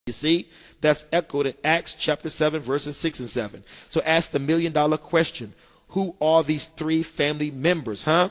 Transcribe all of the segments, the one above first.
You see, that's echoed in Acts chapter 7, verses 6 and 7. So ask the million-dollar question. Who are these three family members, huh?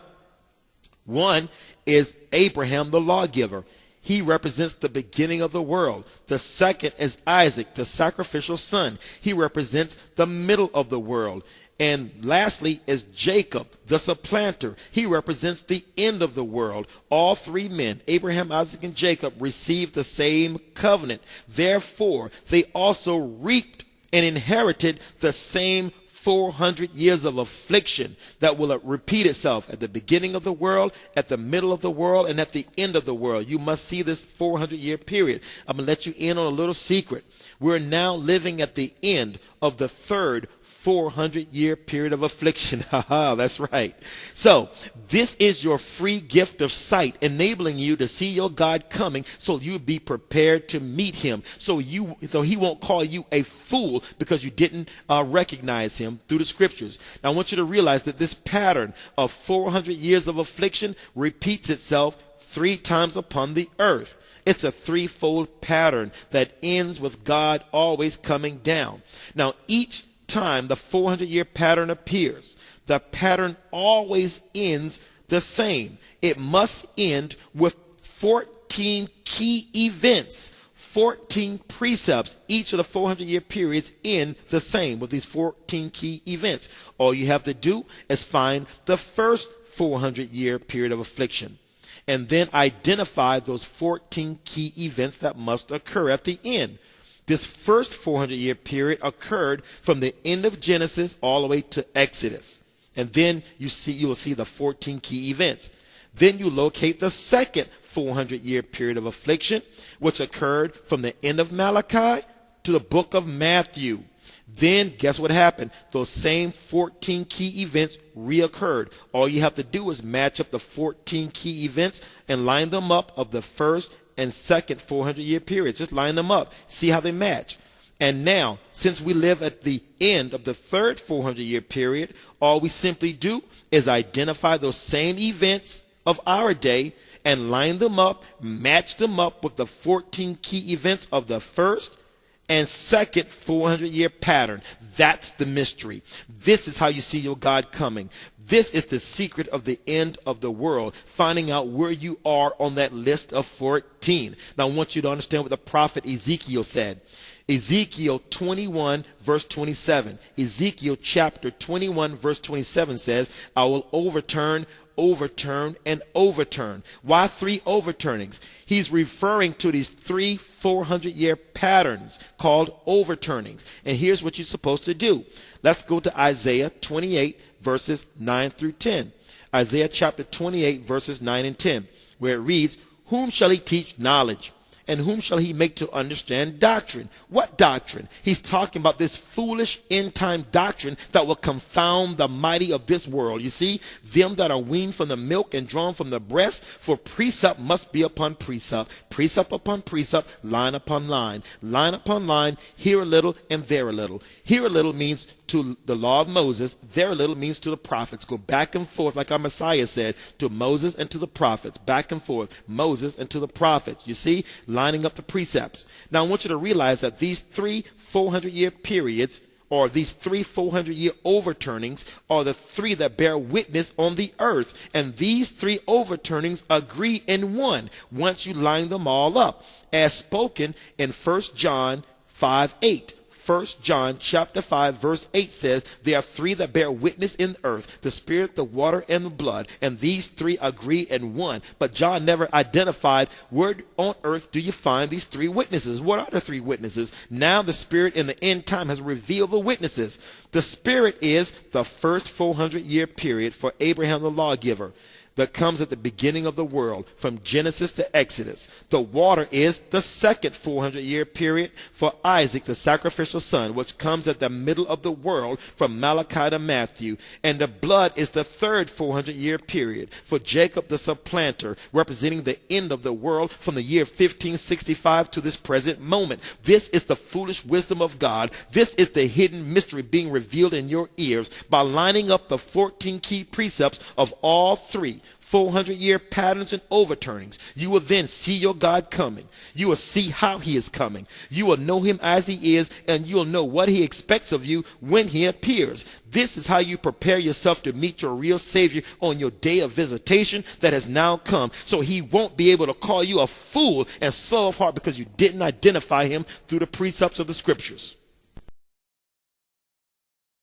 One is Abraham, the lawgiver. He represents the beginning of the world. The second is Isaac, the sacrificial son. He represents the middle of the world. And lastly is Jacob, the supplanter. He represents the end of the world. All three men, Abraham, Isaac, and Jacob, received the same covenant. Therefore, they also reaped and inherited the same 400 years of affliction that will repeat itself at the beginning of the world, at the middle of the world, and at the end of the world. You must see this 400-year period. I'm going to let you in on a little secret. We're now living at the end of the third 400-year period of affliction. Haha, that's right. So this is your free gift of sight, enabling you to see your God coming so you be prepared to meet him. So he won't call you a fool because you didn't recognize him through the scriptures. Now I want you to realize that this pattern of 400 years of affliction repeats itself 3 times upon the earth. It's a threefold pattern that ends with God always coming down. Now each time the 400-year pattern appears, the pattern always ends the same. It must end with 14 key events, 14 precepts. Each of the 400-year periods end the same with these 14 key events. All you have to do is find the first 400-year period of affliction and then identify those 14 key events that must occur at the end. This first 400-year period occurred from the end of Genesis all the way to Exodus. And then you will see the 14 key events. Then you locate the second 400-year period of affliction, which occurred from the end of Malachi to the book of Matthew. Then guess what happened? Those same 14 key events reoccurred. All you have to do is match up the 14 key events and line them up of the first and second 400-year periods. Just line them up. See how they match. And now, since we live at the end of the third 400-year period, all we simply do is identify those same events of our day and line them up, match them up with the 14 key events of the first and second 400-year pattern. That's the mystery. This is how you see your God coming. This is the secret of the end of the world, finding out where you are on that list of 14. Now, I want you to understand what the prophet Ezekiel said. Ezekiel 21, verse 27. Ezekiel chapter 21, verse 27 says, I will overturn, and overturn. Why 3 overturnings? He's referring to these 3 400-year patterns called overturnings. And here's what you're supposed to do. Let's go to Isaiah 28, verses 9 through 10. Isaiah chapter 28, verses 9 and 10, where it reads, Whom shall he teach knowledge? And whom shall he make to understand doctrine? What doctrine? He's talking about this foolish end-time doctrine that will confound the mighty of this world. You see, them that are weaned from the milk and drawn from the breast, for precept must be upon precept, precept upon precept, line upon line upon line, here a little and there a little. Here a little means to the law of Moses, there a little means to the prophets. Go back and forth, like our Messiah said, to Moses and to the prophets. Back and forth, Moses and to the prophets. You see, lining up the precepts. Now, I want you to realize that these 3 400-year periods, or these 3 400-year overturnings, are the 3 that bear witness on the earth. And these 3 overturnings agree in one once you line them all up, as spoken in 1 John 5:8. 1 John chapter 5 verse 8 says, there are 3 that bear witness in the earth, the spirit, the water, and the blood, and these 3 agree in one. But John never identified where on earth do you find these 3 witnesses. What are the 3 witnesses? Now the spirit in the end time has revealed the witnesses. The spirit is the first 400-year period for Abraham the lawgiver that comes at the beginning of the world, from Genesis to Exodus. The water is the second 400-year period for Isaac, the sacrificial son, which comes at the middle of the world, from Malachi to Matthew. And the blood is the third 400-year period for Jacob, the supplanter, representing the end of the world from the year 1565 to this present moment. This is the foolish wisdom of God. This is the hidden mystery being revealed in your ears by lining up the 14 key precepts of all 3. 400-year patterns and overturnings. You will then see your God coming. You will see how he is coming. You will know him as he is, and you'll know what he expects of you when he appears. This is how you prepare yourself to meet your real Savior on your day of visitation that has now come. So he won't be able to call you a fool and slow of heart because you didn't identify him through the precepts of the scriptures.